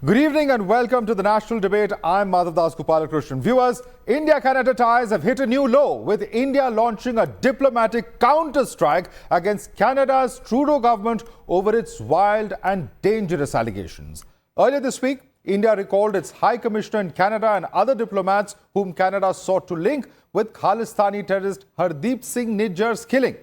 Good evening and welcome to the National Debate. I'm Madhav Das Gopalakrishnan. Viewers, India-Canada ties have hit a new low, with India launching a diplomatic counterstrike against Canada's Trudeau government over its wild and dangerous allegations. Earlier this week, India recalled its High Commissioner in Canada and other diplomats whom Canada sought to link with Khalistani terrorist Hardeep Singh Nijjar's killing.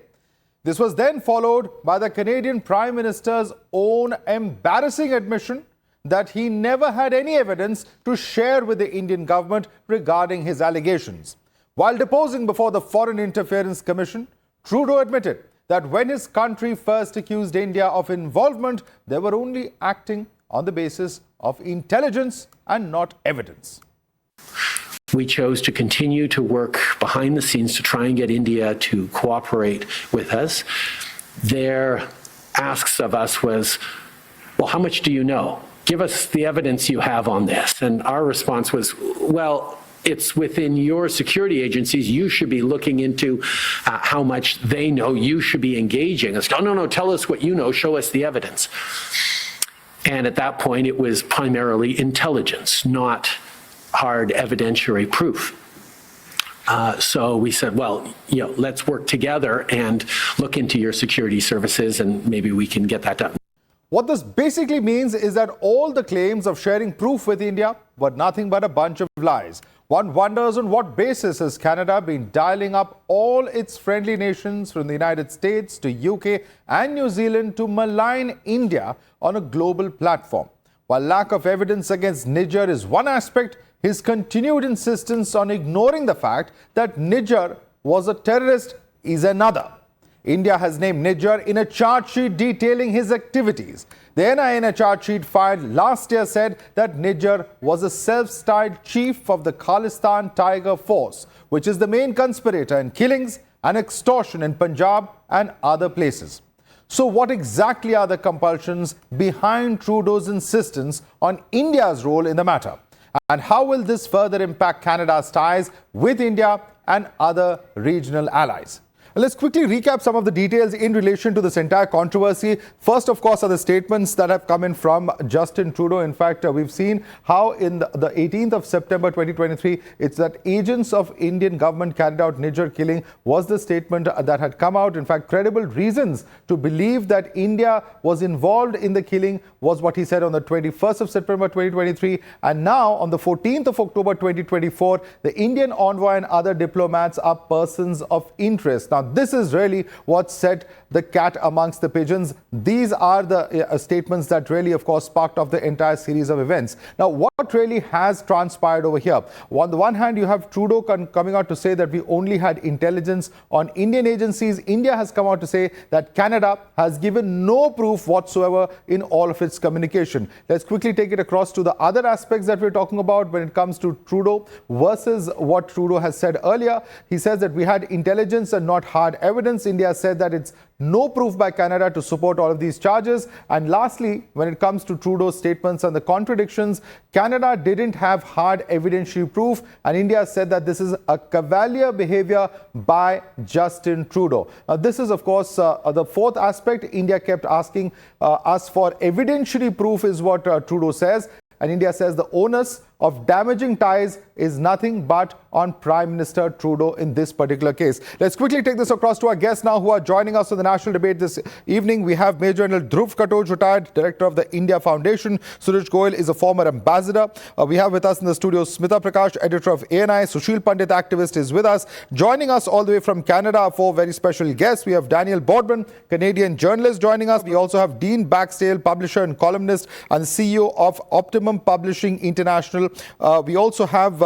This was then followed by the Canadian Prime Minister's own embarrassing admission that he never had any evidence to share with the Indian government regarding his allegations. While deposing before the Foreign Interference Commission, Trudeau admitted that when his country first accused India of involvement, they were only acting on the basis of intelligence and not evidence. We chose to continue to work behind the scenes to try and get India to cooperate with us. Their asks of us was, well, how much do you know? Give us the evidence you have on this. And our response was, well, it's within your security agencies. You should be looking into how much they know. You should be engaging. It's, oh, no, tell us what you know. Show us the evidence. And at that point, it was primarily intelligence, not hard evidentiary proof. So we said, well, let's work together and look into your security services, and maybe we can get that done. What this basically means is that all the claims of sharing proof with India were nothing but a bunch of lies. One wonders on what basis has Canada been dialing up all its friendly nations from the United States to UK and New Zealand to malign India on a global platform. While lack of evidence against Nijjar is one aspect, his continued insistence on ignoring the fact that Nijjar was a terrorist is another. India has named Nijjar in a charge sheet detailing his activities. The NIA in a charge sheet filed last year said that Nijjar was a self-styled chief of the Khalistan Tiger Force, which is the main conspirator in killings and extortion in Punjab and other places. So what exactly are the compulsions behind Trudeau's insistence on India's role in the matter? And how will this further impact Canada's ties with India and other regional allies? Let's quickly recap some of the details in relation to this entire controversy. First, of course, are the statements that have come in from Justin Trudeau. In fact, we've seen how in the 18th of September 2023, it's that agents of Indian government carried out Nijjar killing was the statement that had come out. In fact, credible reasons to believe that India was involved in the killing was what he said on the 21st of September 2023. And now on the 14th of October 2024, the Indian envoy and other diplomats are persons of interest. Now, this is really what set the cat amongst the pigeons. These are the statements that really, of course, sparked off the entire series of events. Now, what really has transpired over here? On the one hand, you have Trudeau coming out to say that we only had intelligence on Indian agencies. India has come out to say that Canada has given no proof whatsoever in all of its communication. Let's quickly take it across to the other aspects that we're talking about when it comes to Trudeau versus what Trudeau has said earlier. He says that we had intelligence and not hard evidence. India said that it's no proof by Canada to support all of these charges. And lastly, when it comes to Trudeau's statements and the contradictions, Canada didn't have hard evidentiary proof, and India said that this is a cavalier behavior by Justin Trudeau. Now, this is, of course, the fourth aspect. India kept asking us for evidentiary proof is what Trudeau says. And India says the onus of damaging ties is nothing but on Prime Minister Trudeau in this particular case. Let's quickly take this across to our guests now who are joining us on the National Debate this evening. We have Major General Dhruv Katoj, retired Director of the India Foundation. Suraj Goyal is a former ambassador. We have with us in the studio Smita Prakash, Editor of ANI. Sushil Pandit, activist, is with us. Joining us all the way from Canada are four very special guests. We have Daniel Boardman, Canadian journalist, joining us. We also have Dean Baxdale, publisher and columnist and CEO of Optimum Publishing International. We also have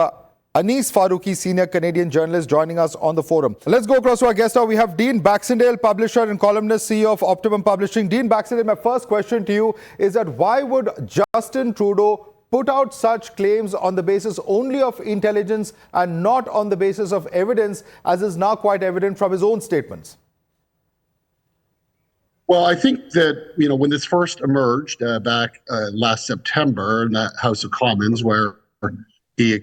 Anis Farooqui, senior Canadian journalist, joining us on the forum. Let's go across to our guest now. We have Dean Baxendale, publisher and columnist, CEO of Optimum Publishing. Dean Baxendale, my first question to you is that why would Justin Trudeau put out such claims on the basis only of intelligence and not on the basis of evidence, as is now quite evident from his own statements? Well, I think that, when this first emerged back last September in the House of Commons, where he,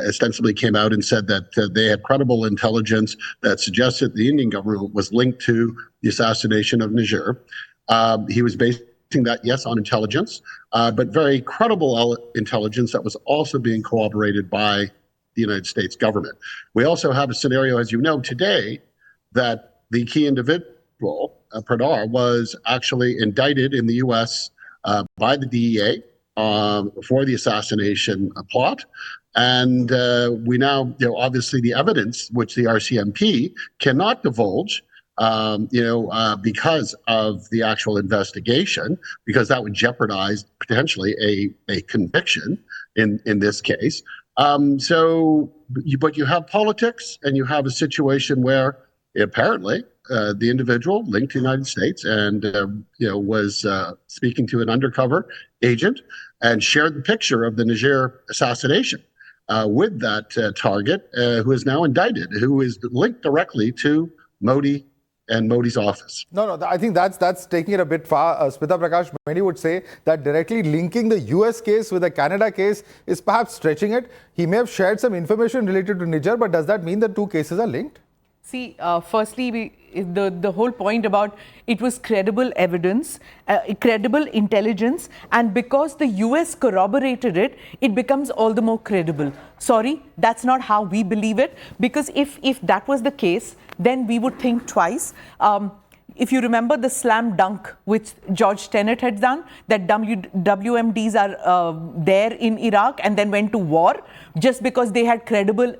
ostensibly came out and said that they had credible intelligence that suggested the Indian government was linked to the assassination of Nijjar. He was basically that, yes, on intelligence, but very credible intelligence that was also being corroborated by the United States government. We also have a scenario, as you know, today, that the key individual, Pradar, was actually indicted in the U.S. By the DEA for the assassination plot. And we now, obviously the evidence, which the RCMP cannot divulge, because of the actual investigation, because that would jeopardize potentially a conviction in this case. But you have politics, and you have a situation where apparently the individual linked to the United States and was speaking to an undercover agent and shared the picture of the Nijjar assassination with that target, who is now indicted, who is linked directly to Modi and Modi's office. No, I think that's taking it a bit far. Smita Prakash, many would say that directly linking the US case with the Canada case is perhaps stretching it. He may have shared some information related to Nijjar, but does that mean the two cases are linked? See, firstly, the whole point about it was credible evidence, credible intelligence, and because the US corroborated it, it becomes all the more credible. Sorry, that's not how we believe it, because if that was the case, then we would think twice. If you remember the slam dunk which George Tenet had done, that WMDs are there in Iraq and then went to war just because they had credible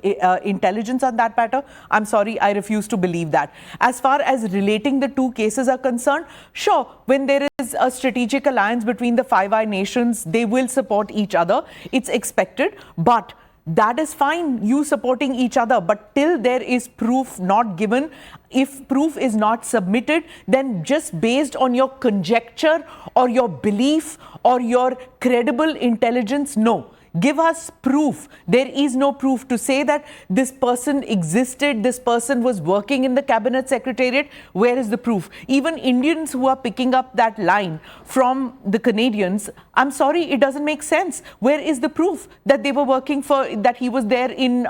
intelligence on that matter. I'm sorry, I refuse to believe that. As far as relating the two cases are concerned, sure, when there is a strategic alliance between the Five Eyes nations, they will support each other. It's expected, but that is fine, you supporting each other, but till there is proof not given, if proof is not submitted, then just based on your conjecture or your belief or your credible intelligence, no. Give us proof. There is no proof to say that this person existed, this person was working in the cabinet secretariat. Where is the proof? Even Indians who are picking up that line from the Canadians, I'm sorry, it doesn't make sense. Where is the proof that they were working for, that he was there in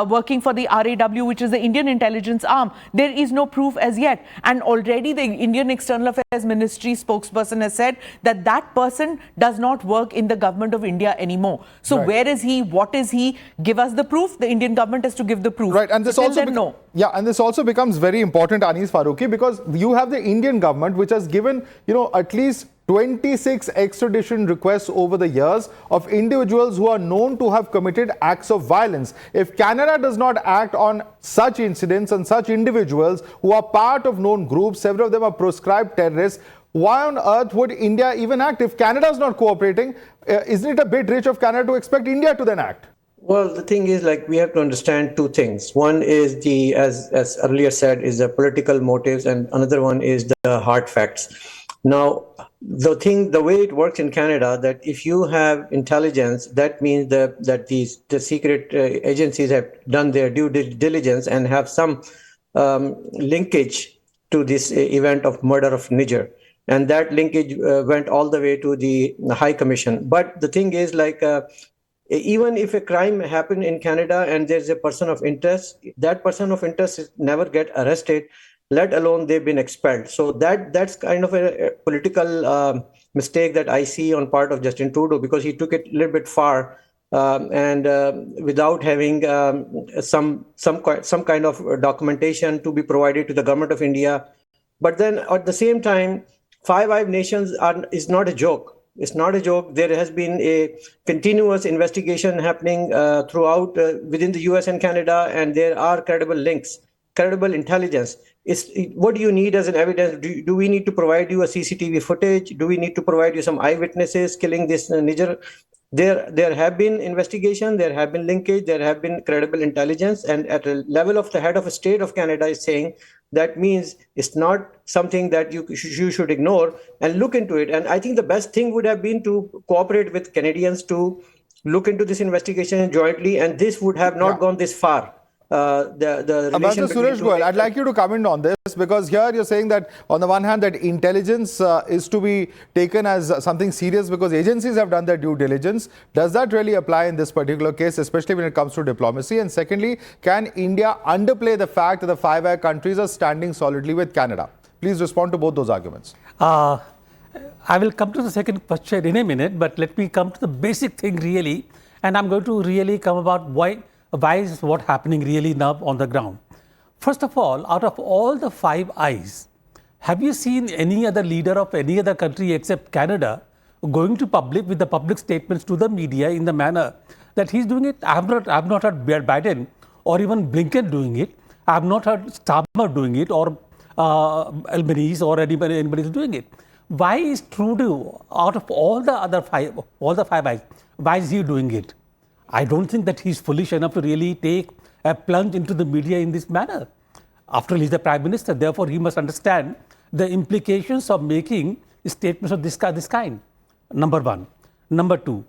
working for the RAW, which is the Indian intelligence arm? There is no proof as yet. And already the Indian External Affairs Ministry spokesperson has said that that person does not work in the government of India anymore. So right. Where is he? What is he? Give us the proof. The Indian government has to give the proof. Right, and this so also no. Yeah, and this also becomes very important, Anis Farooqi, because you have the Indian government which has given, at least 26 extradition requests over the years of individuals who are known to have committed acts of violence. If Canada does not act on such incidents and such individuals who are part of known groups, several of them are proscribed terrorists, why on earth would India even act? If Canada is not cooperating, isn't it a bit rich of Canada to expect India to then act? Well, the thing is, we have to understand two things. One is as earlier said, is the political motives, and another one is the hard facts. Now, the way it works in Canada, that if you have intelligence, that means that the secret agencies have done their due diligence and have some linkage to this event of murder of Nijjar. And that linkage went all the way to the High Commission. But the thing is, even if a crime happened in Canada and there's a person of interest, that person of interest is never get arrested, let alone they've been expelled. So that's kind of a political mistake that I see on part of Justin Trudeau, because he took it a little bit far and without having some kind of documentation to be provided to the government of India. But then at the same time, Five Eyes nations is not a joke. It's not a joke. There has been a continuous investigation happening throughout within the US and Canada, and there are credible links, credible intelligence. What do you need as an evidence? Do we need to provide you a CCTV footage? Do we need to provide you some eyewitnesses killing this Nijjar? There have been investigation, there have been linkage, there have been credible intelligence, and at a level of the head of a state of Canada is saying that means it's not something that you should ignore and look into it. And I think the best thing would have been to cooperate with Canadians to look into this investigation jointly, and this would have not gone this far. Ambassador Suresh Goyal, I'd like you to comment on this, because here you're saying that on the one hand that intelligence is to be taken as something serious because agencies have done their due diligence. Does that really apply in this particular case, especially when it comes to diplomacy? And secondly, can India underplay the fact that the Five Eyes countries are standing solidly with Canada? Please respond to both those arguments. I will come to the second question in a minute, but let me come to the basic thing really. And I'm going to really come about why is what happening really now on the ground. First of all, out of all the Five Eyes, have you seen any other leader of any other country except Canada going to public with the public statements to the media in the manner that he's doing it? I have not heard Biden or even Blinken doing it. I have not heard Starmer doing it or Albanese or anybody doing it. Why is Trudeau, out of all the Five Eyes, why is he doing it? I don't think that he's foolish enough to really take a plunge into the media in this manner. After all, he's the Prime Minister, therefore he must understand the implications of making statements of this kind. Number one. Number two,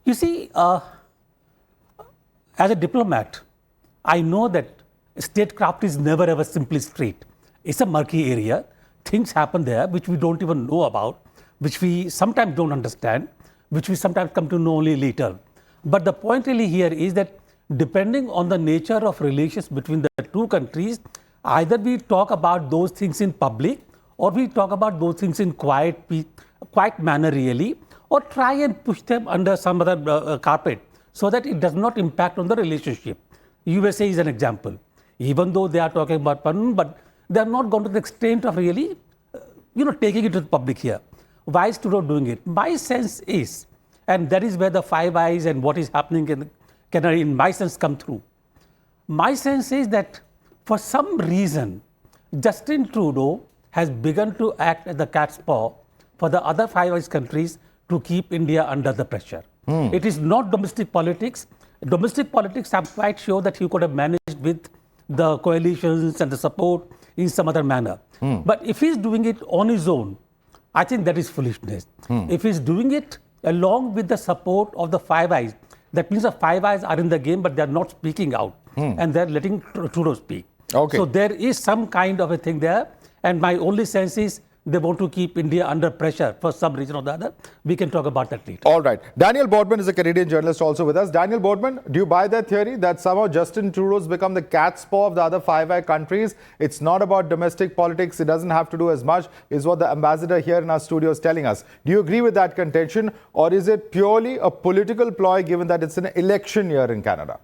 you see, as a diplomat, I know that statecraft is never ever simply straight. It's a murky area. Things happen there which we don't even know about, which we sometimes don't understand, which we sometimes come to know only later. But the point really here is that depending on the nature of relations between the two countries, either we talk about those things in public or we talk about those things in quiet manner really, or try and push them under some other carpet so that it does not impact on the relationship. USA is an example. Even though they are talking about pardon, but they are not gone to the extent of really, taking it to the public here. Why is Trudeau doing it? My sense is, and that is where the Five Eyes and what is happening in Canada, in my sense, come through. My sense is that for some reason, Justin Trudeau has begun to act as the cat's paw for the other Five Eyes countries to keep India under the pressure. It is not domestic politics. Domestic politics, I'm quite sure that he could have managed with the coalitions and the support in some other manner. But if he's doing it on his own, I think that is foolishness. If he's doing it along with the support of the Five Eyes, that means the Five Eyes are in the game, but they're not speaking out. And they're letting Trudeau speak. Okay. So there is some kind of a thing there. And my only sense is they want to keep India under pressure for some reason or the other. We can talk about that later. All right. Daniel Boardman is a Canadian journalist also with us. Daniel Boardman, do you buy that theory that somehow Justin Trudeau's become the cat's paw of the other Five Eyes countries? It's not about domestic politics. It doesn't have to do as much, is what the ambassador here in our studio is telling us. Do you agree with that contention, or is it purely a political ploy given that it's an election year in Canada?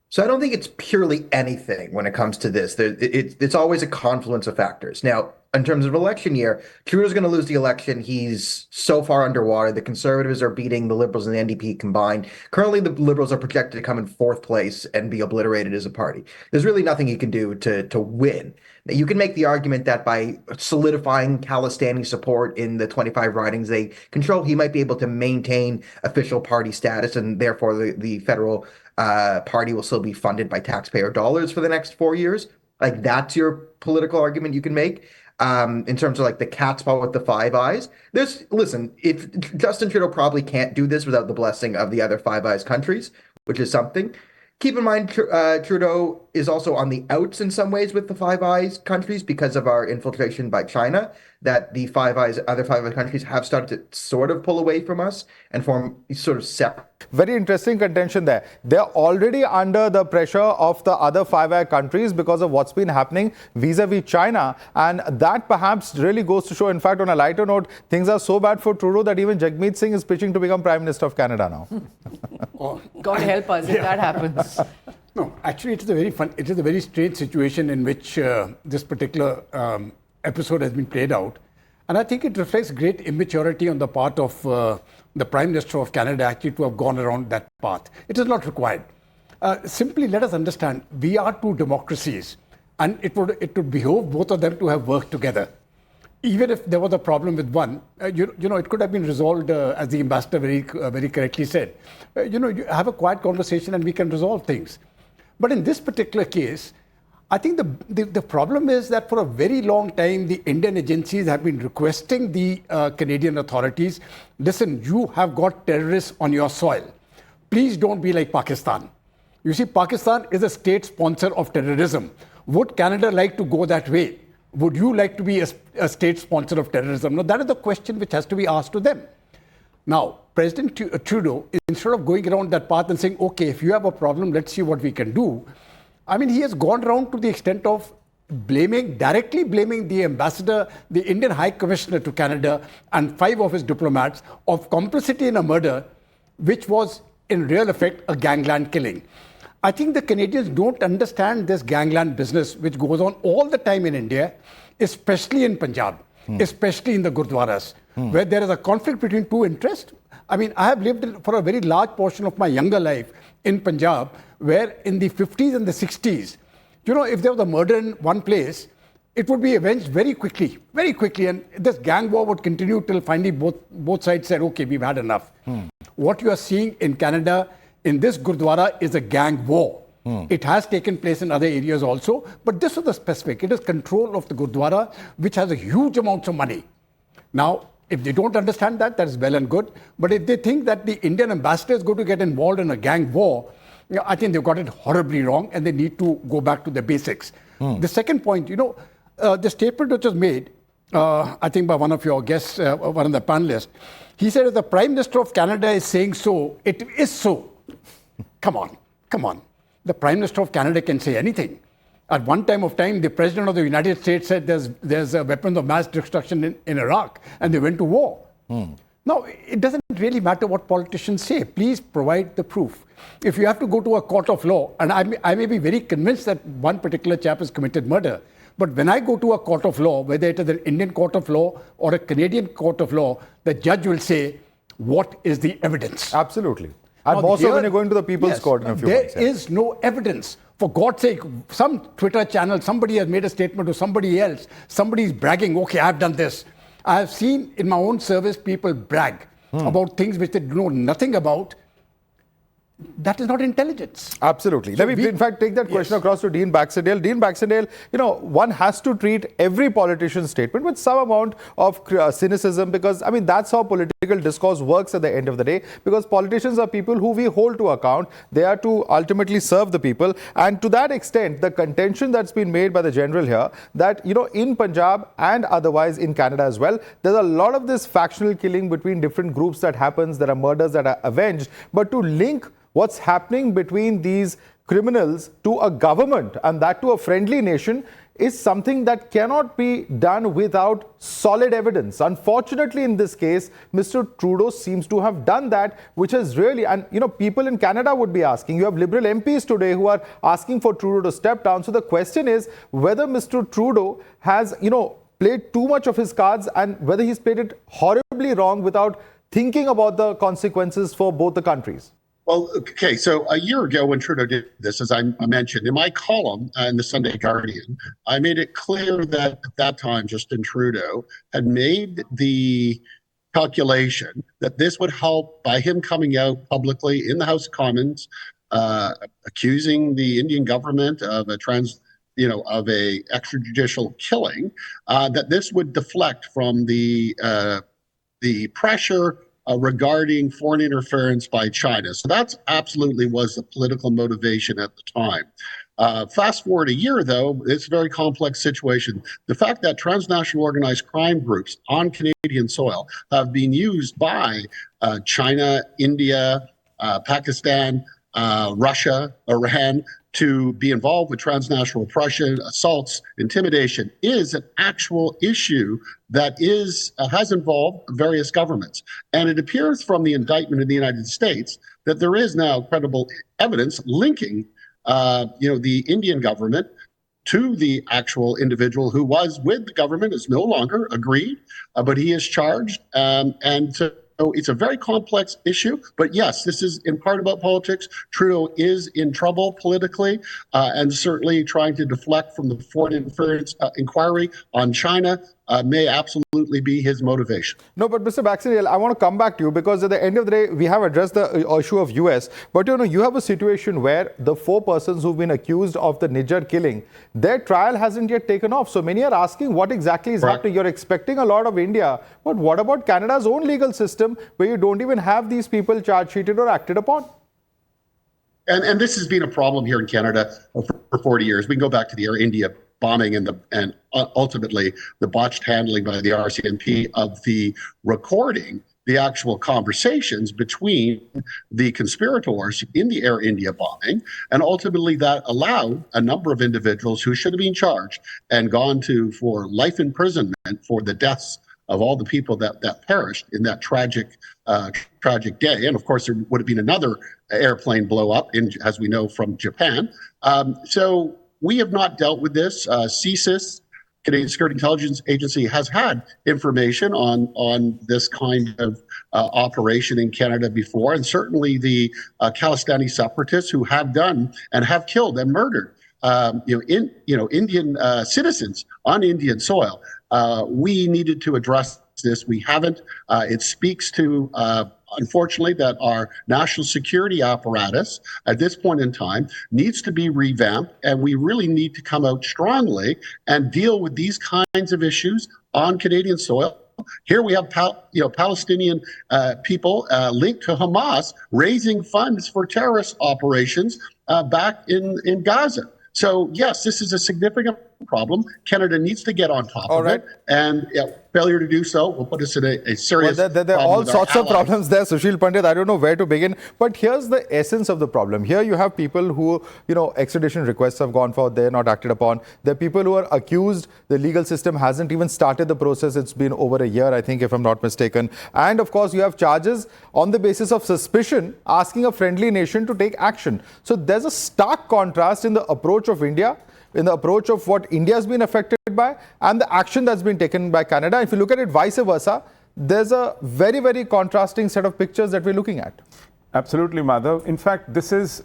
So I don't think it's purely anything when it comes to this. It's always a confluence of factors. Now, in terms of election year, Trudeau's going to lose the election. He's so far underwater. The Conservatives are beating the Liberals and the NDP combined. Currently, the Liberals are projected to come in fourth place and be obliterated as a party. There's really nothing he can do to win. Now, you can make the argument that by solidifying Khalistani support in the 25 ridings they control, he might be able to maintain official party status, and therefore the federal party will still be funded by taxpayer dollars for the next 4 years. Like, that's your political argument you can make. In terms of like the cat's paw with the Five Eyes, listen, if Justin Trudeau probably can't do this without the blessing of the other Five Eyes countries, which is something. Keep in mind, Trudeau is also on the outs in some ways with the Five Eyes countries because of our infiltration by China, that the other Five Eyes countries have started to sort of pull away from us and form sort of separate. Very interesting contention there. They're already under the pressure of the other Five Eyes countries because of what's been happening vis-a-vis China. And that perhaps really goes to show, in fact, on a lighter note, things are so bad for Trudeau that even Jagmeet Singh is pitching to become Prime Minister of Canada now. God help us if that happens. No, actually, it is a very strange situation in which this particular episode has been played out. And I think it reflects great immaturity on the part of the Prime Minister of Canada actually to have gone around that path. It is not required. Simply let us understand, we are two democracies, and it would behove both of them to have worked together. Even if there was a problem with one, it could have been resolved, as the ambassador very correctly said. You have a quiet conversation and we can resolve things. But in this particular case, I think the problem is that for a very long time, the Indian agencies have been requesting the Canadian authorities, listen, you have got terrorists on your soil. Please don't be like Pakistan. You see, Pakistan is a state sponsor of terrorism. Would Canada like to go that way? Would you like to be a state sponsor of terrorism? Now, that is the question which has to be asked to them. Now, President Trudeau, instead of going around that path and saying, okay, if you have a problem, let's see what we can do. I mean, he has gone around to the extent of directly blaming the ambassador, the Indian High Commissioner to Canada, and 5 of his diplomats of complicity in a murder, which was in real effect a gangland killing. I think the Canadians don't understand this gangland business, which goes on all the time in India, especially in Punjab, especially in the Gurdwaras, where there is a conflict between two interests. I mean, I have lived for a very large portion of my younger life in Punjab, where in the 50s and the 60s, you know, if there was a murder in one place, it would be avenged very quickly, and this gang war would continue till finally both sides said, okay, we've had enough. What you are seeing in Canada in this Gurdwara is a gang war. It has taken place in other areas also, but this was the specific. It is control of the Gurdwara, which has a huge amount of money. Now, if they don't understand that, that is well and good. But if they think that the Indian ambassador is going to get involved in a gang war, you know, I think they've got it horribly wrong, and they need to go back to the basics. The second point, you know, the statement which was made, I think by one of your guests, one of the panelists, he said, if the Prime Minister of Canada is saying so, it is so. Come on. The Prime Minister of Canada can say anything. At one time of time, the President of the United States said there's weapons of mass destruction in Iraq, and they went to war. Now, it doesn't really matter what politicians say. Please provide the proof. If you have to go to a court of law, and I may be very convinced that one particular chap has committed murder, but when I go to a court of law, whether it is an Indian court of law or a Canadian court of law, the judge will say, what is the evidence? Absolutely. And also when you're going to the People's Court in a few months. There is no evidence. For God's sake, some Twitter channel, somebody has made a statement to somebody else. Somebody is bragging, okay, I've done this. I have seen in my own service people brag about things which they know nothing about. That is not intelligence. Absolutely. Let me, in fact, take that question across to Dean Baxendale. Dean Baxendale, you know, one has to treat every politician's statement with some amount of cynicism, because, I mean, that's how political discourse works at the end of the day, because politicians are people who we hold to account. They are to ultimately serve the people. And to that extent, the contention that's been made by the general here, that, you know, in Punjab and otherwise in Canada as well, there's a lot of this factional killing between different groups that happens. There are murders that are avenged. But to link what's happening between these criminals to a government, and that to a friendly nation, is something that cannot be done without solid evidence. Unfortunately, in this case, Mr. Trudeau seems to have done that, which is really, and you know, people in Canada would be asking. You have Liberal MPs today who are asking for Trudeau to step down. So the question is whether Mr. Trudeau has, you know, played too much of his cards, and whether he's played it horribly wrong without thinking about the consequences for both the countries. Well, okay, so a year ago when Trudeau did this, as I mentioned, in my column in the Sunday Guardian, I made it clear that at that time, Justin Trudeau had made the calculation that this would help by him coming out publicly in the House of Commons, accusing the Indian government of a extrajudicial killing, that this would deflect from the pressure regarding foreign interference by China. So that's absolutely was the political motivation at the time. Fast forward a year, though, it's a very complex situation. The fact that transnational organized crime groups on Canadian soil have been used by China, India, Pakistan, Russia, Iran, to be involved with transnational oppression, assaults, intimidation, is an actual issue that has involved various governments. And it appears from the indictment in the United States that there is now credible evidence linking the Indian government to the actual individual who was with the government, is no longer agreed, but he is charged. So it's a very complex issue, but yes, this is in part about politics. Trudeau is in trouble politically, and certainly trying to deflect from the foreign interference inquiry on China may absolutely be his motivation. No, but Mr. Baxendale, I want to come back to you, because at the end of the day, we have addressed the issue of US, but you know, you have a situation where the 4 persons who've been accused of the Nijjar killing, their trial hasn't yet taken off. So many are asking what exactly is happening. You're expecting a lot of India, but what about Canada's own legal system, where you don't even have these people charge sheeted or acted upon? And this has been a problem here in Canada for 40 years. We can go back to the Air India bombing and ultimately the botched handling by the RCMP of the recording the actual conversations between the conspirators in the Air India bombing, and ultimately that allowed a number of individuals who should have been charged and gone to for life imprisonment for the deaths of all the people that perished in that tragic day. And of course, there would have been another airplane blow up, as we know, from Japan. So we have not dealt with this. CSIS, Canadian Security Intelligence Agency, has had information on this kind of operation in Canada before, and certainly the Khalistani separatists who have done and have killed and murdered Indian citizens on Indian soil. We needed to address this. We haven't. It speaks to, unfortunately, that our national security apparatus at this point in time needs to be revamped, and we really need to come out strongly and deal with these kinds of issues on Canadian soil. Here we have Palestinian people linked to Hamas raising funds for terrorist operations back in Gaza. So, yes, this is a significant problem. Canada needs to get on top of it. And failure to do so will put us in a serious problem. There are all sorts of problems there, Sushil Pandit. I don't know where to begin. But here's the essence of the problem. Here you have people who, extradition requests have gone forward. They're not acted upon. There are people who are accused. The legal system hasn't even started the process. It's been over a year, I think, if I'm not mistaken. And, of course, you have charges on the basis of suspicion asking a friendly nation to take action. So there's a stark contrast in the approach of India, in the approach of what India has been affected by and the action that's been taken by Canada. If you look at it vice versa, there's a very, very contrasting set of pictures that we're looking at. Absolutely, Madhav. In fact, this is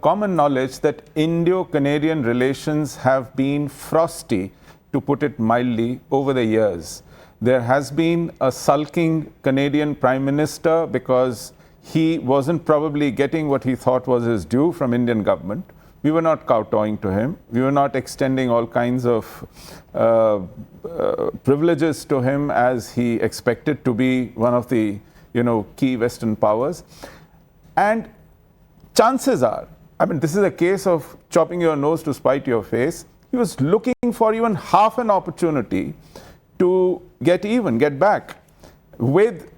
common knowledge that Indo-Canadian relations have been frosty, to put it mildly, over the years. There has been a sulking Canadian Prime Minister because he wasn't probably getting what he thought was his due from Indian government. We were not kowtowing to him. We were not extending all kinds of privileges to him as he expected to be one of the, key Western powers. And chances are, this is a case of chopping your nose to spite your face. He was looking for even half an opportunity to get back with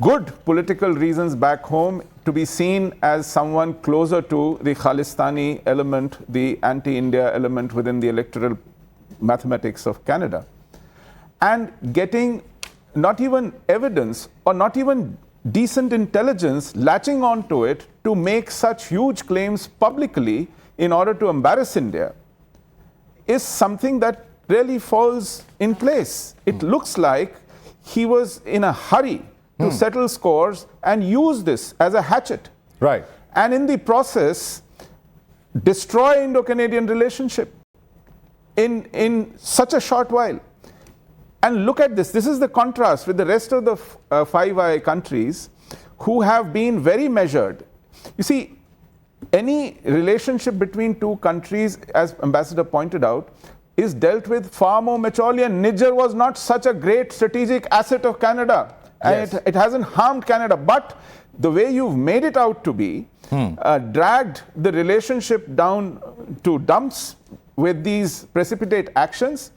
good political reasons back home, to be seen as someone closer to the Khalistani element, the anti-India element within the electoral mathematics of Canada. And getting not even evidence or not even decent intelligence latching onto it to make such huge claims publicly in order to embarrass India is something that really falls in place. It looks like he was in a hurry to settle scores and use this as a hatchet. Right. And in the process, destroy Indo-Canadian relationship in such a short while. And look at this. This is the contrast with the rest of the Five Eyes countries who have been very measured. You see, any relationship between two countries, as Ambassador pointed out, is dealt with far more maturely. And Nijjar was not such a great strategic asset of Canada. And it hasn't harmed Canada. But the way you've made it out to be, dragged the relationship down to dumps with these precipitate actions,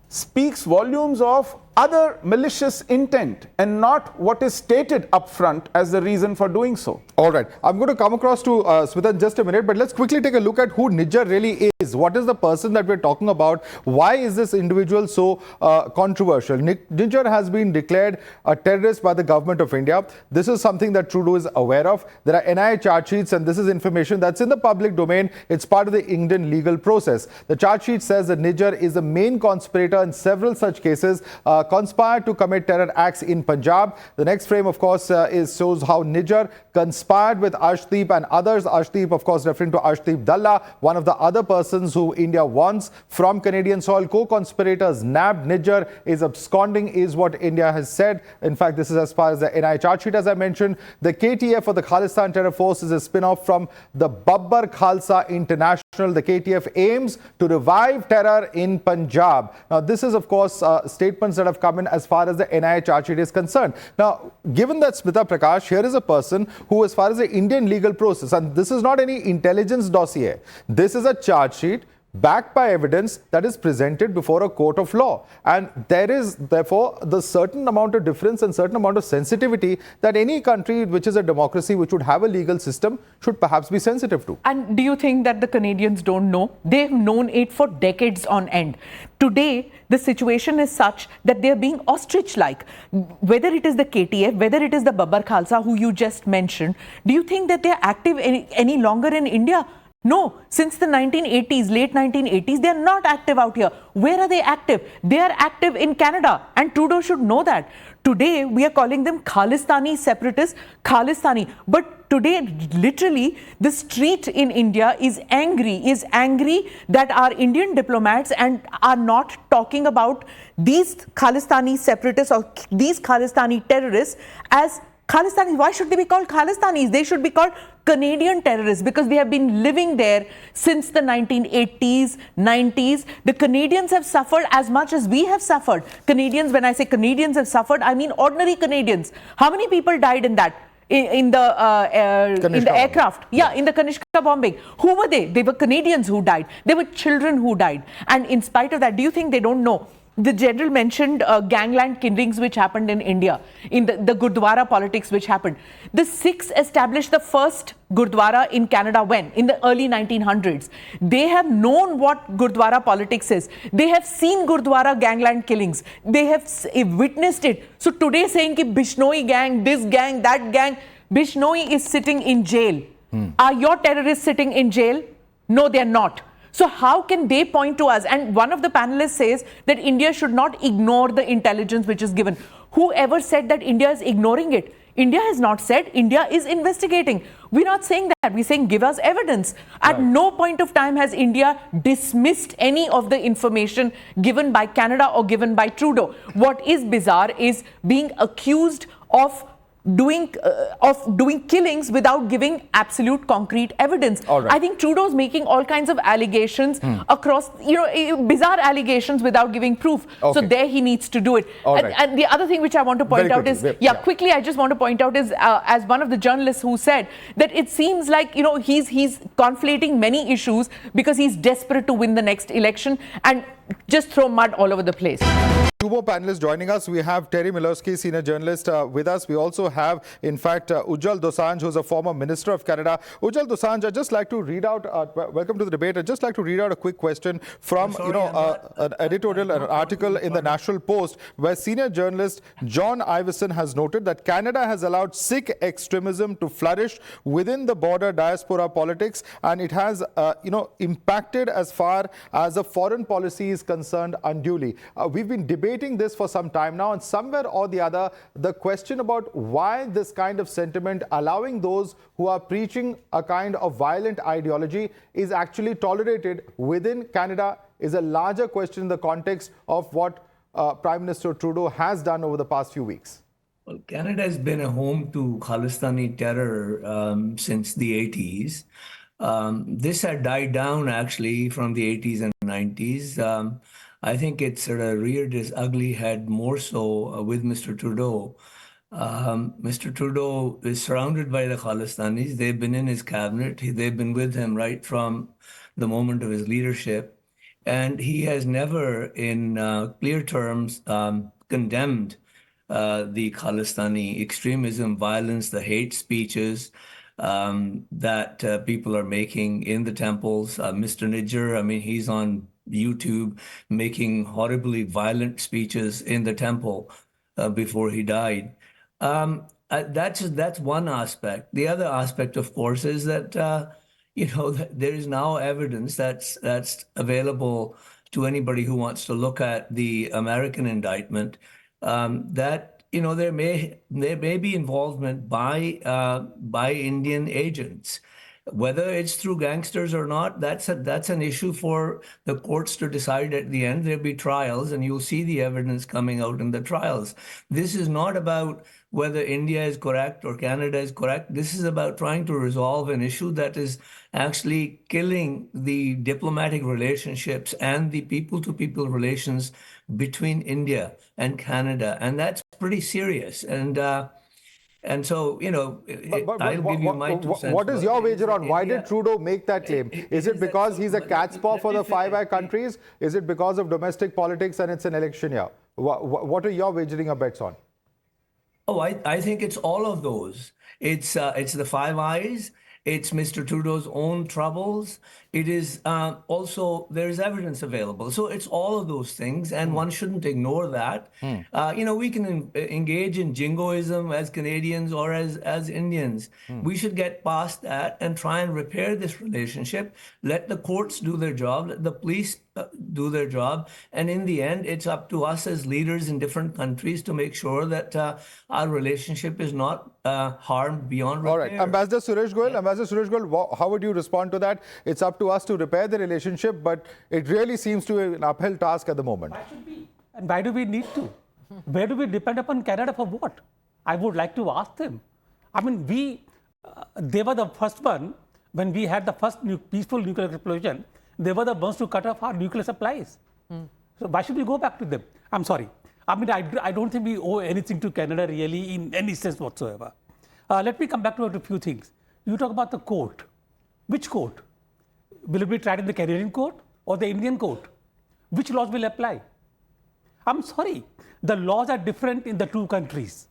speaks volumes of other malicious intent and not what is stated up front as the reason for doing so. All right. I'm going to come across to Smita in just a minute, but let's quickly take a look at who Nijjar really is. What is the person that we're talking about? Why is this individual so controversial? Nijjar has been declared a terrorist by the government of India. This is something that Trudeau is aware of. There are NIA charge sheets, and this is information that's in the public domain. It's part of the Indian legal process. The charge sheet says that Nijjar is the main conspirator in several such cases, conspired to commit terror acts in Punjab. The next frame, of course, shows how Nijjar conspired with Arshdeep and others. Arshdeep, of course, referring to Arshdeep Dalla, one of the other persons who India wants from Canadian soil. Co-conspirators nabbed. Nijjar is absconding, is what India has said. In fact, this is as far as the NIA charge sheet, as I mentioned. The KTF, or the Khalistan Terror Force, is a spin-off from the Babbar Khalsa International. The KTF aims to revive terror in Punjab. Now, this is, of course, statements that have come in as far as the NIA charge sheet is concerned. Now, given that, Smita Prakash, here is a person who, as far as the Indian legal process, and this is not any intelligence dossier, this is a charge sheet backed by evidence that is presented before a court of law. And there is therefore the certain amount of difference and certain amount of sensitivity that any country which is a democracy, which would have a legal system, should perhaps be sensitive to. And do you think that the Canadians don't know? They've known it for decades on end. Today, the situation is such that they're being ostrich-like. Whether it is the KTF, whether it is the Babbar Khalsa, who you just mentioned, do you think that they're active any longer in India? No, since the 1980s, late 1980s, they are not active out here. Where are they active? They are active in Canada, and Trudeau should know that. Today, we are calling them Khalistani separatists, Khalistani. But today, literally, the street in India is angry that our Indian diplomats and are not talking about these Khalistani separatists or these Khalistani terrorists as Khalistanis. Why should they be called Khalistanis? They should be called Canadian terrorists because they have been living there since the 1980s, 90s. The Canadians have suffered as much as we have suffered. Canadians, when I say Canadians have suffered, I mean ordinary Canadians. How many people died in that? In the aircraft, in the Kanishka bombing. Who were they? They were Canadians who died. They were children who died. And in spite of that, do you think they don't know? The general mentioned Gangland killings which happened in India, in the Gurdwara politics which happened. The Sikhs established the first Gurdwara in Canada when? In the early 1900s. They have known what Gurdwara politics is. They have seen Gurdwara Gangland killings. They have witnessed it. So today saying ki Bishnoi gang, this gang, that gang, Bishnoi is sitting in jail. Are your terrorists sitting in jail? No, they are not. So how can they point to us? And one of the panelists says that India should not ignore the intelligence which is given. Whoever said that India is ignoring it? India has not said. India is investigating. We're not saying that. We're saying give us evidence. At no point of time has India dismissed any of the information given by Canada or given by Trudeau. What is bizarre is being accused of doing killings without giving absolute concrete evidence. I think Trudeau's making all kinds of allegations across, bizarre allegations without giving proof. So there he needs to do it. And the other thing which I want to point out is, quickly, I just want to point out is, as one of the journalists who said that it seems like, he's conflating many issues because he's desperate to win the next election and just throw mud all over the place. Two more panelists joining us. We have Terry Milewski, senior journalist, with us. We also have, in fact, Ujjwal Dosanjh, who's a former Minister of Canada. Ujjwal Dosanjh, I'd just like to read out, welcome to the debate. I'd just like to read out a quick question from, an editorial, an article in the National Post, where senior journalist John Iveson has noted that Canada has allowed Sikh extremism to flourish within the border diaspora politics, and it has, impacted as far as the foreign policy is concerned unduly. We've been debating this for some time now, and somewhere or the other, the question about why this kind of sentiment, allowing those who are preaching a kind of violent ideology, is actually tolerated within Canada, is a larger question in the context of what Prime Minister Trudeau has done over the past few weeks. Well, Canada has been a home to Khalistani terror since the 80s. This had died down actually from the 80s and 90s. I think it sort of reared its ugly head more so with Mr. Trudeau. Mr. Trudeau is surrounded by the Khalistanis. They've been in his cabinet. They've been with him right from the moment of his leadership. And he has never, in clear terms, condemned the Khalistani extremism, violence, the hate speeches that people are making in the temples. Mr. Nijjar, he's on YouTube making horribly violent speeches in the temple before he died. That's one aspect. The other aspect, of course, is that there is now evidence that's available to anybody who wants to look at the American indictment that there may be involvement by Indian agents. Whether it's through gangsters or not, that's an issue for the courts to decide at the end. There'll be trials, and you'll see the evidence coming out in the trials. This is not about whether India is correct or Canada is correct. This is about trying to resolve an issue that is actually killing the diplomatic relationships and the people-to-people relations between India and Canada, and that's pretty serious. And And so, I'll give you my 2 cents. What is your wager on why did Trudeau make that claim? Is it that because so- he's a let- cat's paw let for me the Five finish. Eyes countries? Is it because of domestic politics and it's an election year? What are your wagering your bets on? Oh, I think it's all of those. It's the Five Eyes. It's Mr. Trudeau's own troubles. It is also there is evidence available. So it's all of those things, and one shouldn't ignore that. We can engage in jingoism as Canadians or as Indians. We should get past that and try and repair this relationship. Let the courts do their job. Let the police do their job. And in the end, it's up to us as leaders in different countries to make sure that our relationship is not harmed beyond repair. All right, Ambassador Suresh Goyal, how would you respond to that? It's up to us to repair the relationship, but it really seems to be an uphill task at the moment. Why should we? And why do we need to? Where do we depend upon Canada for what? I would like to ask them. I mean, they were the first one, when we had the first peaceful nuclear explosion, they were the ones to cut off our nuclear supplies. So why should we go back to them? I'm sorry. I mean, I don't think we owe anything to Canada really in any sense whatsoever. Let me come back to a few things. You talk about the court. Which court? Will it be tried in the Canadian court or the Indian court? Which laws will apply? I'm sorry. The laws are different in the two countries.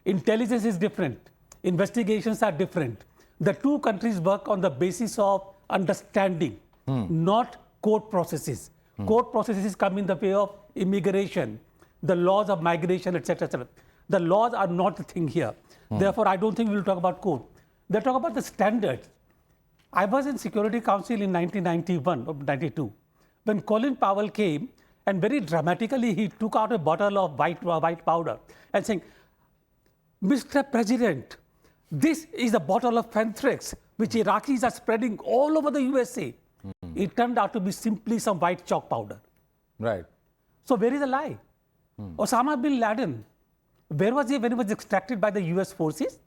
Intelligence is different. Investigations are different. The two countries work on the basis of understanding, not court processes. Court processes come in the way of immigration, the laws of migration, etc., etc. The laws are not the thing here. Therefore, I don't think we will talk about court. They'll talk about the standards. I was in Security Council in 1991 or 92 when Colin Powell came and very dramatically he took out a bottle of white powder and saying, Mr. President, this is a bottle of anthrax which Iraqis are spreading all over the USA. It turned out to be simply some white chalk powder. Right. So where is the lie? Osama bin Laden, where was he when he was extracted by the US forces?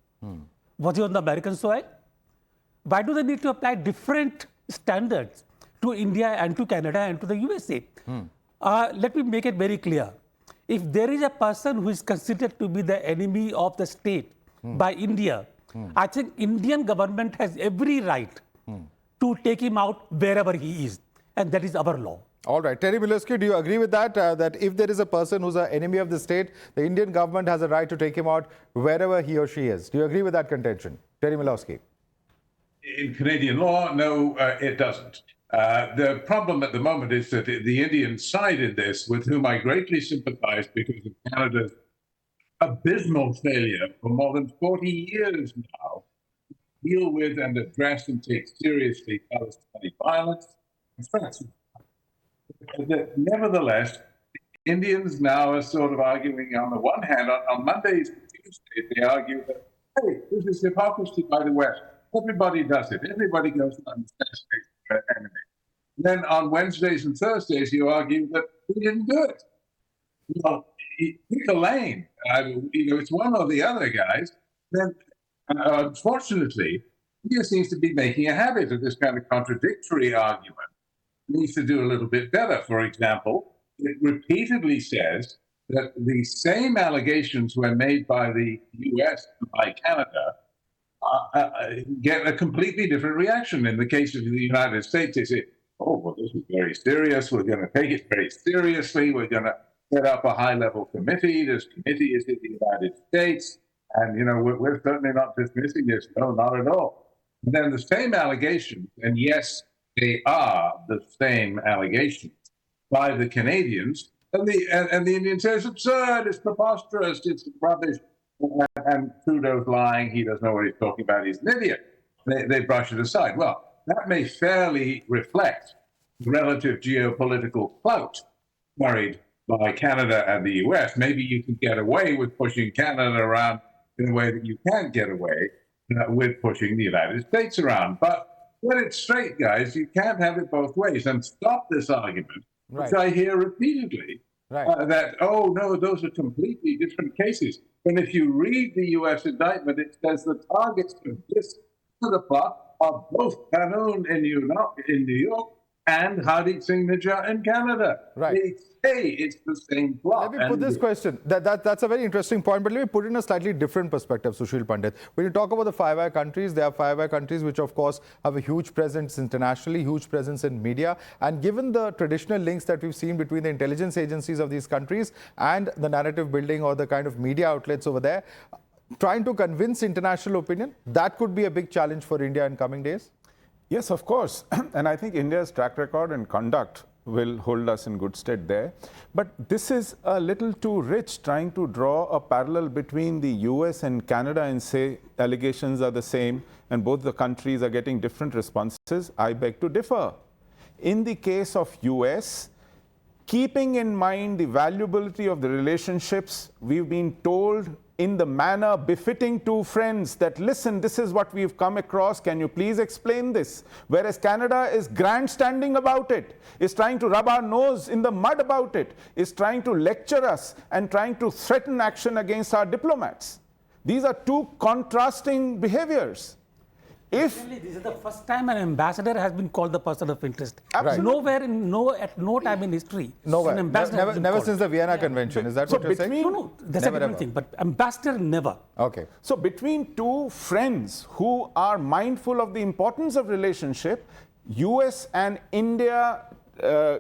Was he on the American soil? Why do they need to apply different standards to India and to Canada and to the USA? Let me make it very clear. If there is a person who is considered to be the enemy of the state by India, I think Indian government has every right to take him out wherever he is. And that is our law. All right. Terry Milewski, do you agree with that? That if there is a person who's an enemy of the state, the Indian government has a right to take him out wherever he or she is. Do you agree with that contention? Terry Milewski. In Canadian law, no, it doesn't. The problem at the moment is that the Indian side in this, with whom I greatly sympathize because of Canada's abysmal failure for more than 40 years now, deal with and address and take seriously Palestinian violence and threats. Nevertheless, Indians now are sort of arguing on the one hand, on Mondays and Tuesdays, they argue that, hey, this is hypocrisy by the West. Everybody does it. Everybody goes to assassinate their enemy. Then on Wednesdays and Thursdays, you argue that we didn't do it. Well, pick a lane. It's one or the other, guys. Then, unfortunately, India seems to be making a habit of this kind of contradictory argument. It needs to do a little bit better. For example, it repeatedly says that the same allegations were made by the U.S. and by Canada get a completely different reaction. In the case of the United States, they say, oh, well, this is very serious. We're going to take it very seriously. We're going to set up a high-level committee. This committee is in the United States. And, we're certainly not dismissing this. No, not at all. And then the same allegations, and yes, they are the same allegations by the Canadians. And the Indian says, it's absurd, it's preposterous, it's rubbish. And Trudeau's lying, he doesn't know what he's talking about, he's an idiot. They brush it aside. Well, that may fairly reflect relative geopolitical clout carried by Canada and the US. Maybe you can get away with pushing Canada around in a way that you can't get away with pushing the United States around. But get it straight, guys, you can't have it both ways. And stop this argument, which I hear repeatedly, that, oh, no, those are completely different cases. And if you read the U.S. indictment, it says the targets of this plot are both Canoon in New York and Hardeep Singh Nijjar in Canada. Right. They say it's the same plot. Let me put this question. That's a very interesting point, but let me put it in a slightly different perspective, Sushil Pandit. When you talk about the Five Eyes countries, there are Five Eyes countries which, of course, have a huge presence internationally, huge presence in media. And given the traditional links that we've seen between the intelligence agencies of these countries and the narrative building or the kind of media outlets over there, trying to convince international opinion, that could be a big challenge for India in coming days? Yes, of course. And I think India's track record and conduct will hold us in good stead there. But this is a little too rich, trying to draw a parallel between the US and Canada and say allegations are the same and both the countries are getting different responses. I beg to differ. In the case of US, keeping in mind the valuability of the relationships, we've been told in the manner befitting two friends that, listen, this is what we've come across, can you please explain this? Whereas Canada is grandstanding about it, is trying to rub our nose in the mud about it, is trying to lecture us and trying to threaten action against our diplomats. These are two contrasting behaviors. If this is the first time an ambassador has been called the person of interest. Absolutely. Nowhere at no time in history. Nowhere. An ambassador has been Never called. since the Vienna Convention. Is that So what you're saying? No, that's Never a different ever. thing. But ambassador never. Okay. So between two friends who are mindful of the importance of relationship, US and India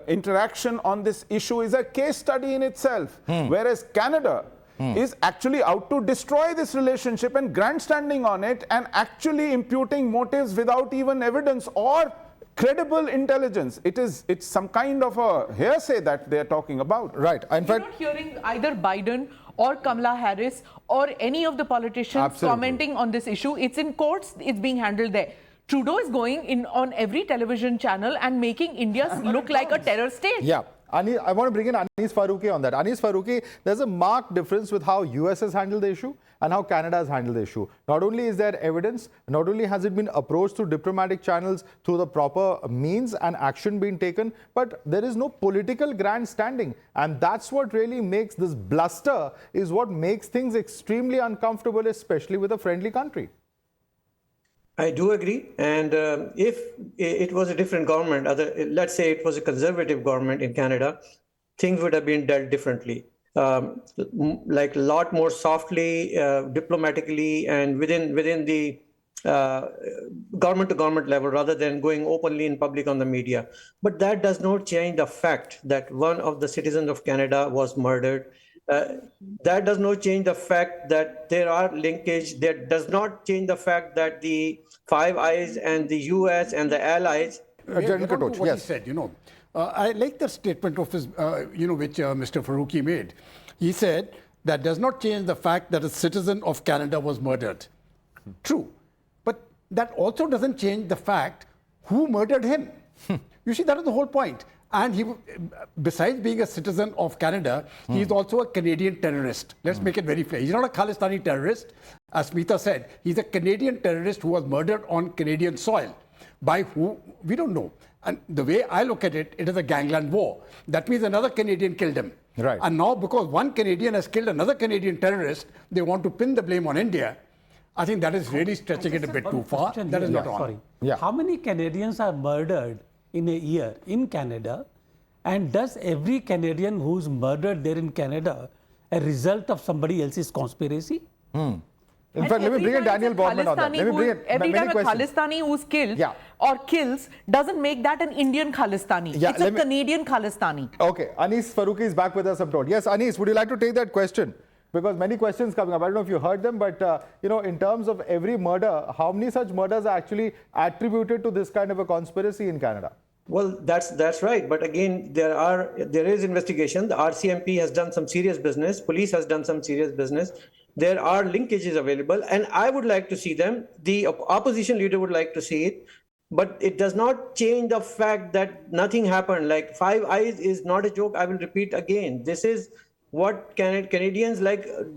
interaction on this issue is a case study in itself. Whereas Canada is actually out to destroy this relationship and grandstanding on it and actually imputing motives without even evidence or credible intelligence. It's some kind of a hearsay that they're talking about. Right. In You're fact, not hearing either Biden or Kamala Harris or any of the politicians Absolutely. commenting on this issue. It's in courts, it's being handled there. Trudeau is going in on every television channel and making India look like a terror state. yeah. I want to bring in Anis Farooqi on that. Anis Farooqi, there's a marked difference with how US has handled the issue and how Canada has handled the issue. Not only is there evidence, not only has it been approached through diplomatic channels, through the proper means and action being taken, but there is no political grandstanding. And that's what really makes this bluster, is what makes things extremely uncomfortable, especially with a friendly country. I do agree. And if it was a different government, let's say it was a conservative government in Canada, things would have been dealt differently. Like a lot more softly, diplomatically, and within the government to government level, rather than going openly in public on the media. But that does not change the fact that one of the citizens of Canada was murdered. That does not change the fact that there are linkage. That does not change the fact that the Five Eyes and the US and the allies. General Katoch, What yes. he said, I like the statement of his, which Mr. Farooqi made. He said that does not change the fact that a citizen of Canada was murdered. True, but that also doesn't change the fact who murdered him. You see, that is the whole point. And he, besides being a citizen of Canada, he is also a Canadian terrorist. Let's make it very clear. He's not a Khalistani terrorist. As Smita said, he's a Canadian terrorist who was murdered on Canadian soil. By who? We don't know. And the way I look at it, it is a gangland war. That means another Canadian killed him. Right. And now because one Canadian has killed another Canadian terrorist, they want to pin the blame on India. I think that is really stretching it a bit too far. That is not on. Sorry. Yeah. How many Canadians are murdered in a year in Canada? And does every Canadian who's murdered there in Canada a result of somebody else's conspiracy? In fact, let me bring in Daniel Bordman on that. Let me bring in Every many time a questions. Khalistani who's killed Yeah. or kills doesn't make that an Indian Khalistani. Yeah, It's a Canadian Khalistani. Okay, Anis Farooqi is back with us, I'm told. Yes, Anis, would you like to take that question? Because many questions coming up. I don't know if you heard them, but in terms of every murder, how many such murders are actually attributed to this kind of a conspiracy in Canada? Well, that's right. But again, there is investigation. The RCMP has done some serious business. Police has done some serious business. There are linkages available, and I would like to see them. The opposition leader would like to see it, but it does not change the fact that nothing happened. Like Five Eyes is not a joke. I will repeat again. This is what Canadians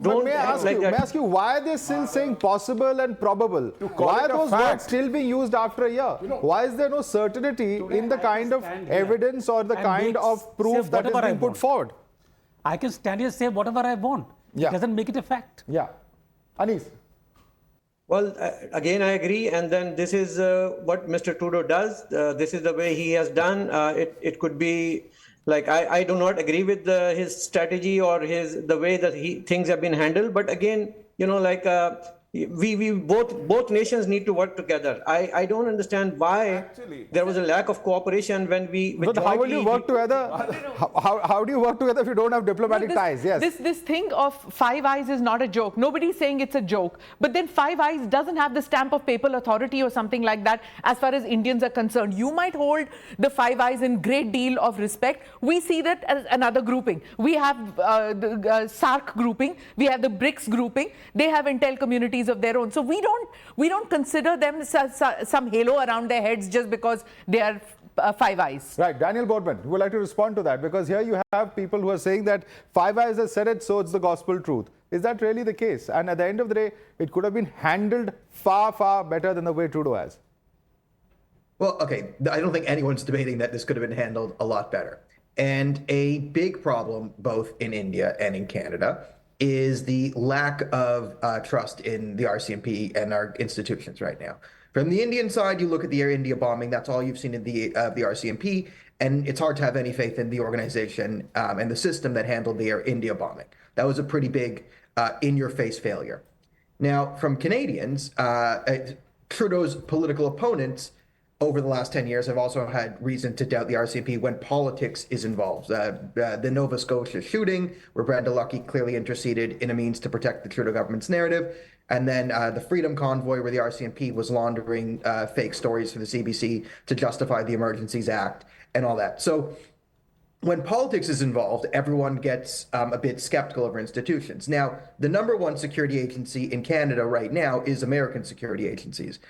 don't May I act like that. ask you, why are they still saying possible and probable? Why are those words still being used after a year? Why is there no certainty in the kind of evidence or the kind of proof that is being put forward? I can stand here and say whatever I want. Yeah. It doesn't make it a fact. Yeah. Anis? Well, again, I agree. And then this is what Mr. Trudeau does. This is the way he has done. It could be like I do not agree with his strategy or the way that things have been handled. But again, like we both nations need to work together. I don't understand why there was a lack of cooperation when we. But how will you work together? How do you work together if you don't have diplomatic ties? Yes. This thing of Five Eyes is not a joke. Nobody's saying it's a joke. But then Five Eyes doesn't have the stamp of papal authority or something like that as far as Indians are concerned. You might hold the Five Eyes in great deal of respect. We see that as another grouping. We have the SARC grouping. We have the BRICS grouping. They have intel communities of their own. So we don't consider them some halo around their heads just because they are Five Eyes. Right. Daniel Boardman, would like to respond to that, because here you have people who are saying that Five Eyes has said it, so it's the gospel truth. Is that really the case? And at the end of the day, it could have been handled far, far better than the way Trudeau has. Well, okay, I don't think anyone's debating that this could have been handled a lot better. And a big problem, both in India and in Canada, is the lack of trust in the RCMP and our institutions right now. From the Indian side, you look at the Air India bombing, that's all you've seen in the RCMP, and it's hard to have any faith in the organization and the system that handled the Air India bombing. That was a pretty big in-your-face failure. Now, from Canadians, Trudeau's political opponents over the last 10 years have also had reason to doubt the RCMP when politics is involved. The Nova Scotia shooting, where Brenda Lucki clearly interceded in a means to protect the Trudeau government's narrative. And then the Freedom Convoy, where the RCMP was laundering fake stories for the CBC to justify the Emergencies Act and all that. So when politics is involved, everyone gets a bit skeptical of our institutions. Now, the number one security agency in Canada right now is American security agencies.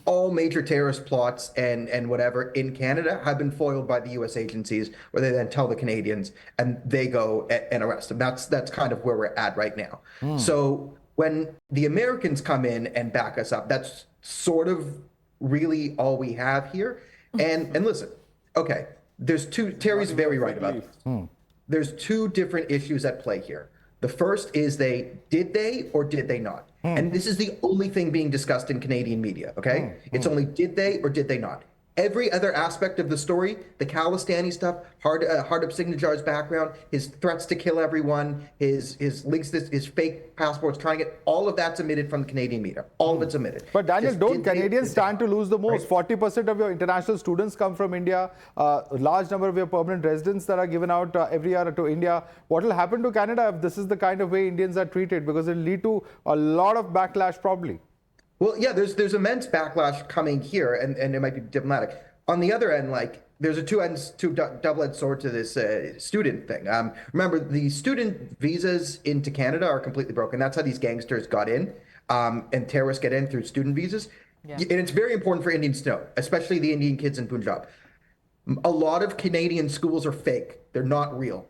All major terrorist plots and whatever in Canada have been foiled by the U.S. agencies, where they then tell the Canadians and they go and arrest them. That's kind of where we're at right now. So when the Americans come in and back us up, that's sort of really all we have here. And listen, okay, there's two. Terry's very right about this. There's two different issues at play here. The first is did they or did they not? And this is the only thing being discussed in Canadian media, okay? It's only did they or did they not? Every other aspect of the story, the Khalistan stuff, Hardeep Singh Nijjar's background, his threats to kill everyone, his links, his fake passports, trying it, all of that's omitted from the Canadian media. All of it's omitted. But Daniel, don't Canadians stand to lose the most? Right? 40% of your international students come from India. A large number of your permanent residents that are given out every year to India. What will happen to Canada if this is the kind of way Indians are treated? Because it will lead to a lot of backlash probably. Well, yeah, there's immense backlash coming here, and it might be diplomatic. On the other end, like, there's a double-edged sword to this student thing. Remember, the student visas into Canada are completely broken. That's how these gangsters got in, and terrorists get in through student visas. Yeah. And it's very important for Indians to know, especially the Indian kids in Punjab. A lot of Canadian schools are fake. They're not real.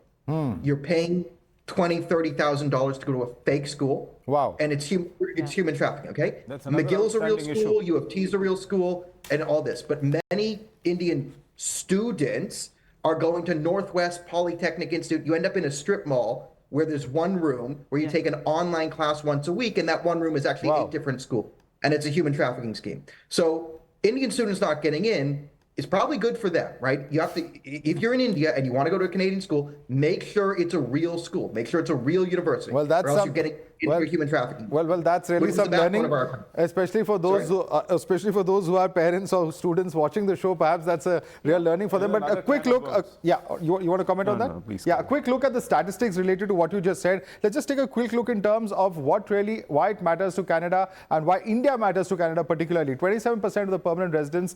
You're paying $20,000-$30,000 to go to a fake school. Wow. And it's human trafficking, okay? McGill's a real school, U of T's a real school, and all this. But many Indian students are going to Northwest Polytechnic Institute. You end up in a strip mall where there's one room where you take an online class once a week, and that one room is actually 8 different schools. And it's a human trafficking scheme. So Indian students not getting in is probably good for them, right? You have to, if you're in India and you want to go to a Canadian school, make sure it's a real school. Make sure it's a real university. Well, that's or else you're getting into human trafficking. Well, that's really some learning, especially for those who are parents or students watching the show. Perhaps that's a real learning for them. But a quick look, you want to comment on that? No, please. Yeah, a quick look at the statistics related to what you just said. Let's just take a quick look in terms of why it matters to Canada and why India matters to Canada particularly. 27% of the permanent residents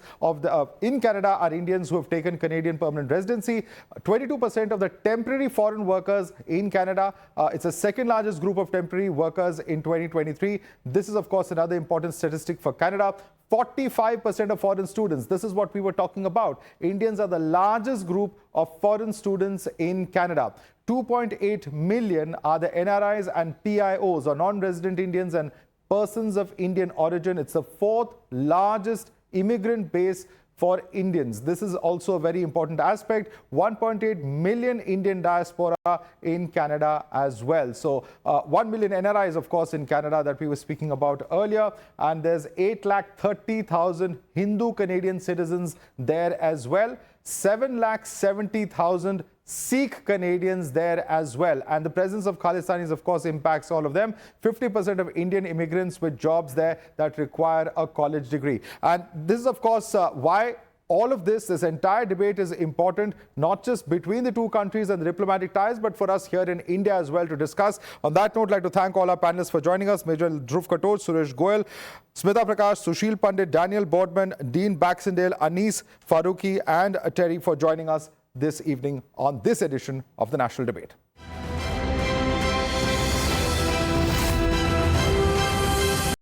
in Canada are Indians who have taken Canadian permanent residency. 22% of the temporary foreign workers in Canada. It's the second largest group of temporary workers in 2023. This is, of course, another important statistic for Canada. 45% of foreign students. This is what we were talking about. Indians are the largest group of foreign students in Canada. 2.8 million are the NRIs and PIOs, or non-resident Indians and persons of Indian origin. It's the 4th largest immigrant base for Indians. This is also a very important aspect. 1.8 million Indian diaspora in Canada as well. So 1 million NRIs, of course, in Canada that we were speaking about earlier. And there's 8,30,000 Hindu Canadian citizens there as well. 7,70,000 Sikh Canadians there as well. And the presence of Khalistanis, of course, impacts all of them. 50% of Indian immigrants with jobs there that require a college degree. And this is, of course, why all of this entire debate is important, not just between the two countries and the diplomatic ties, but for us here in India as well to discuss. On that note, I'd like to thank all our panelists for joining us. Major Dhruv Katur, Suresh Goyal, Smita Prakash, Sushil Pandit, Daniel Boardman, Dean Baxendale, Anis Faruqi and Terry for joining us this evening on this edition of the National Debate.